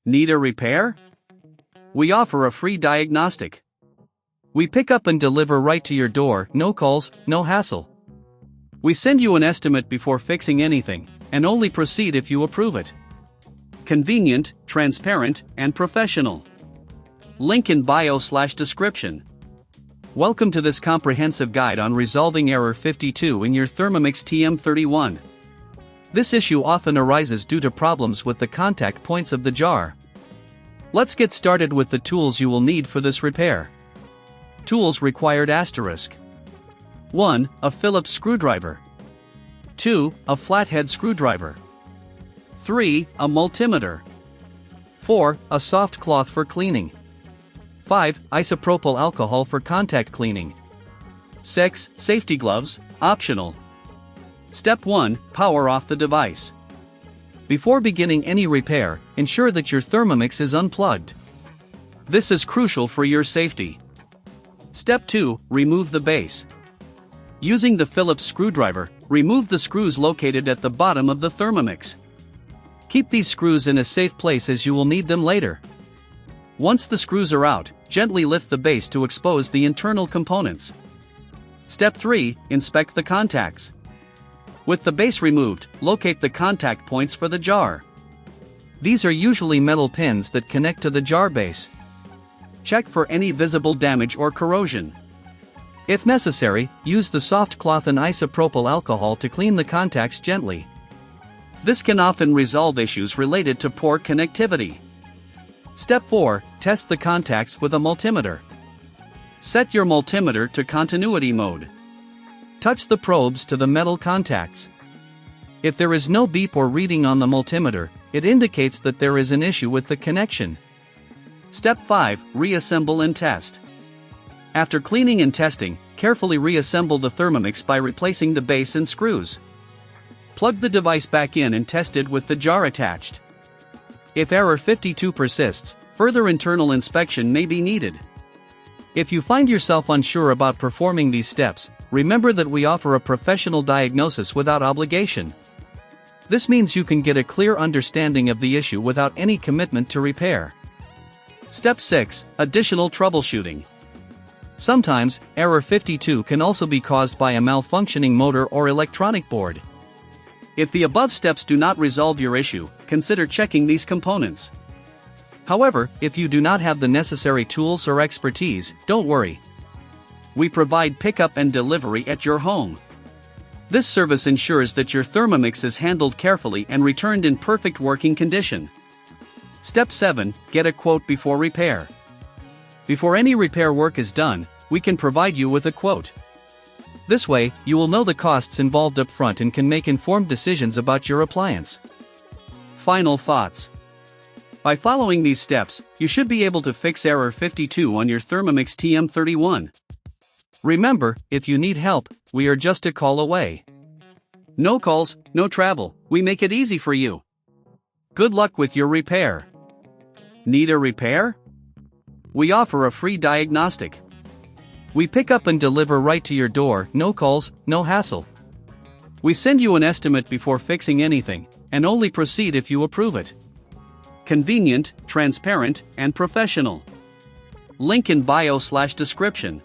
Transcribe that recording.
Need a repair? We offer a free diagnostic. We pick up and deliver right to your door, no calls, no hassle. We send you an estimate before fixing anything, and only proceed if you approve it. Convenient, transparent, and professional. Link in bio/description. Welcome to this comprehensive guide on resolving error 52 in your Thermomix TM31. This issue often arises due to problems with the contact points of the jar. Let's get started with the tools you will need for this repair. Tools required *. 1. A Phillips screwdriver. 2. A flathead screwdriver. 3. A multimeter. 4. A soft cloth for cleaning. 5. Isopropyl alcohol for contact cleaning. 6. Safety gloves, optional. Step 1. Power off the device. Before beginning any repair, ensure that your Thermomix is unplugged. This is crucial for your safety. Step 2. Remove the base. Using the Phillips screwdriver, remove the screws located at the bottom of the Thermomix. Keep these screws in a safe place as you will need them later. Once the screws are out, gently lift the base to expose the internal components. Step 3. Inspect the contacts. With the base removed, locate the contact points for the jar. These are usually metal pins that connect to the jar base. Check for any visible damage or corrosion. If necessary, use the soft cloth and isopropyl alcohol to clean the contacts gently. This can often resolve issues related to poor connectivity. Step 4. Test the contacts with a multimeter. Set your multimeter to continuity mode. Touch the probes to the metal contacts. If there is no beep or reading on the multimeter, it indicates that there is an issue with the connection. Step 5. Reassemble and test. After cleaning and testing, carefully reassemble the Thermomix by replacing the base and screws. Plug the device back in and test it with the jar attached. If error 52 persists, further internal inspection may be needed. If you find yourself unsure about performing these steps, remember that we offer a professional diagnosis without obligation. This means you can get a clear understanding of the issue without any commitment to repair. Step 6. Additional troubleshooting. Sometimes, error 52 can also be caused by a malfunctioning motor or electronic board. If the above steps do not resolve your issue, consider checking these components. However, if you do not have the necessary tools or expertise, don't worry. We provide pickup and delivery at your home. This service ensures that your Thermomix is handled carefully and returned in perfect working condition. Step 7. Get a quote before repair. Before any repair work is done, we can provide you with a quote. This way, you will know the costs involved up front and can make informed decisions about your appliance. Final thoughts. By following these steps, you should be able to fix error 52 on your Thermomix TM31. Remember, if you need help, we are just a call away. No calls, no travel, we make it easy for you. Good luck with your repair. Need a repair? We offer a free diagnostic. We pick up and deliver right to your door, no calls, no hassle. We send you an estimate before fixing anything, and only proceed if you approve it. Convenient, transparent, and professional. Link in bio/description.